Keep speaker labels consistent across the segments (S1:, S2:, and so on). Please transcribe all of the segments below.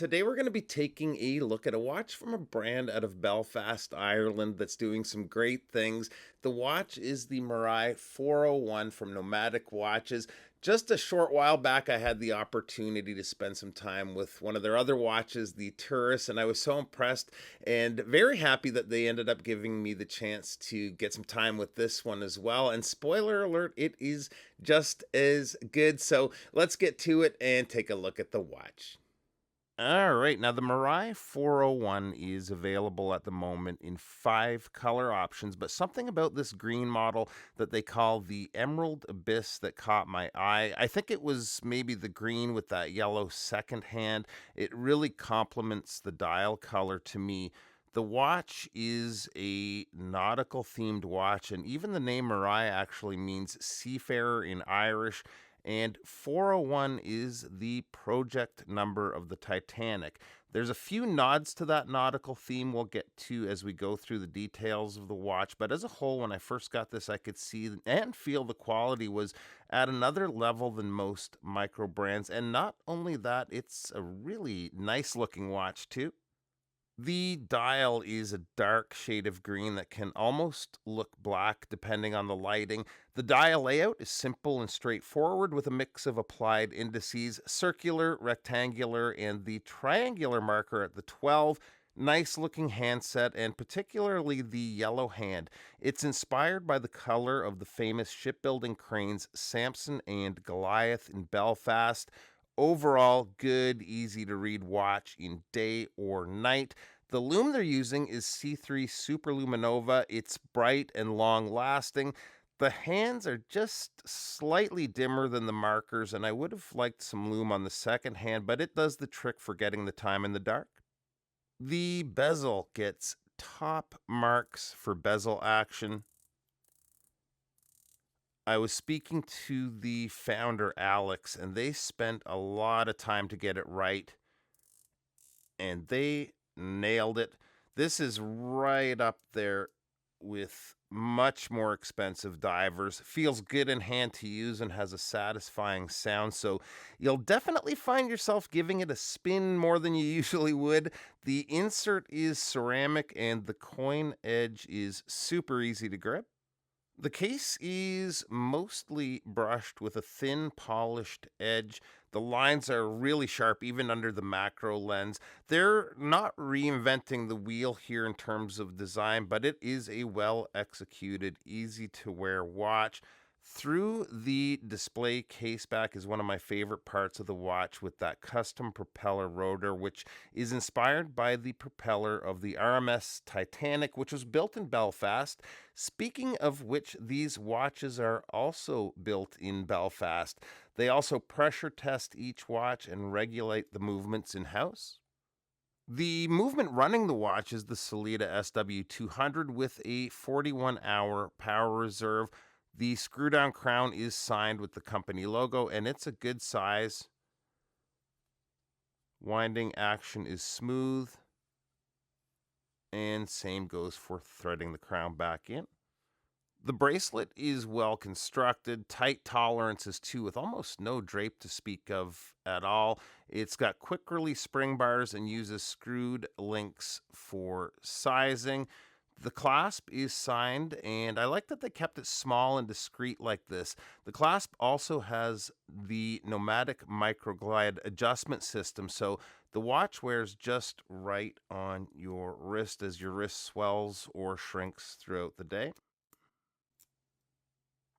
S1: Today we're going to be taking a look at a watch from a brand out of Belfast, Ireland that's doing some great things. The watch is the Marai 401 from Nomadic Watches. Just a short while back, I had the opportunity to spend some time with one of their other watches, the Tourist, and I was so impressed and very happy that they ended up giving me the chance to get some time with this one as well. And spoiler alert, it is just as good. So let's get to it and take a look at the watch. All right. Now, the Marai 401 is available at the moment in five color options, but something about this green model that they call the Emerald Abyss that caught my eye. I think it was maybe the green with that yellow second hand. It really complements the dial color to me. The watch is a nautical themed watch, and even the name Marai actually means seafarer in Irish. And 401 is the project number of the Titanic. There's a few nods to that nautical theme we'll get to as we go through the details of the watch. But as a whole, when I first got this, I could see and feel the quality was at another level than most micro brands. And not only that, it's a really nice looking watch, too. The dial is a dark shade of green that can almost look black depending on the lighting. The dial layout is simple and straightforward with a mix of applied indices, circular, rectangular, and the triangular marker at the 12. Nice looking handset, and particularly the yellow hand. It's inspired by the color of the famous shipbuilding cranes Samson and Goliath in Belfast. Overall, good, easy to read watch in day or night. The loom they're using is C3 Superluminova. It's bright and long lasting. The hands are just slightly dimmer than the markers, and I would have liked some loom on the second hand, but it does the trick for getting the time in the dark. The bezel gets top marks for bezel action. I was speaking to the founder, Alex, and they spent a lot of time to get it right, and they nailed it. This is right up there with much more expensive divers. Feels good in hand to use and has a satisfying sound. So you'll definitely find yourself giving it a spin more than you usually would. The insert is ceramic and the coin edge is super easy to grip. The case is mostly brushed with a thin, polished edge. The lines are really sharp, even under the macro lens. They're not reinventing the wheel here in terms of design, but it is a well executed, easy to wear watch. Through the display case back is one of my favorite parts of the watch with that custom propeller rotor, which is inspired by the propeller of the RMS Titanic, which was built in Belfast. Speaking of which, these watches are also built in Belfast. They also pressure test each watch and regulate the movements in house. The movement running the watch is the Sellita SW200 with a 41-hour power reserve. The screw down crown is signed with the company logo, and it's a good size. Winding action is smooth, and same goes for threading the crown back in. The bracelet is well constructed, tight tolerances too, with almost no drape to speak of at all. It's got quick release spring bars and uses screwed links for sizing. The clasp is signed, and I like that they kept it small and discreet like this. The clasp also has the Nomadic Microglide adjustment system, so the watch wears just right on your wrist as your wrist swells or shrinks throughout the day.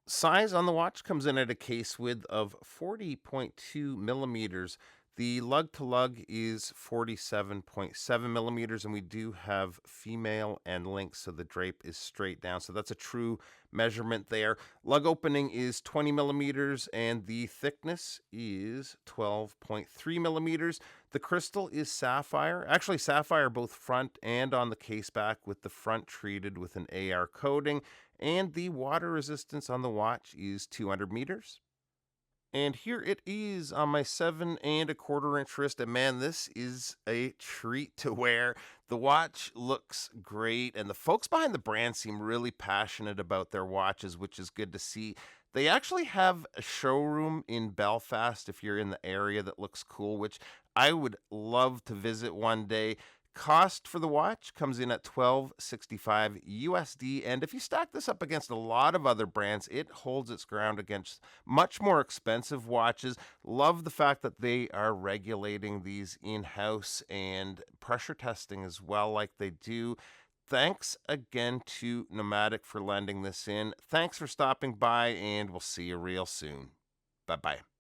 S1: Size on the watch comes in at a case width of 40.2 millimeters. The lug to lug is 47.7 millimeters, and we do have female and links, so the drape is straight down. So that's a true measurement there. Lug opening is 20 millimeters, and the thickness is 12.3 millimeters. The crystal is sapphire, actually, sapphire both front and on the case back, with the front treated with an AR coating. And the water resistance on the watch is 200 meters. And here it is on my 7.25 inch wrist. And man, this is a treat to wear. The watch looks great, and the folks behind the brand seem really passionate about their watches, which is good to see. They actually have a showroom in Belfast if you're in the area that looks cool, which I would love to visit one day. Cost for the watch comes in at $12.65 USD, and if you stack this up against a lot of other brands, it holds its ground against much more expensive watches. Love the fact that they are regulating these in-house and pressure testing as well, like they do. Thanks again to Nomadic for lending this in. Thanks for stopping by, and we'll see you real soon. Bye bye.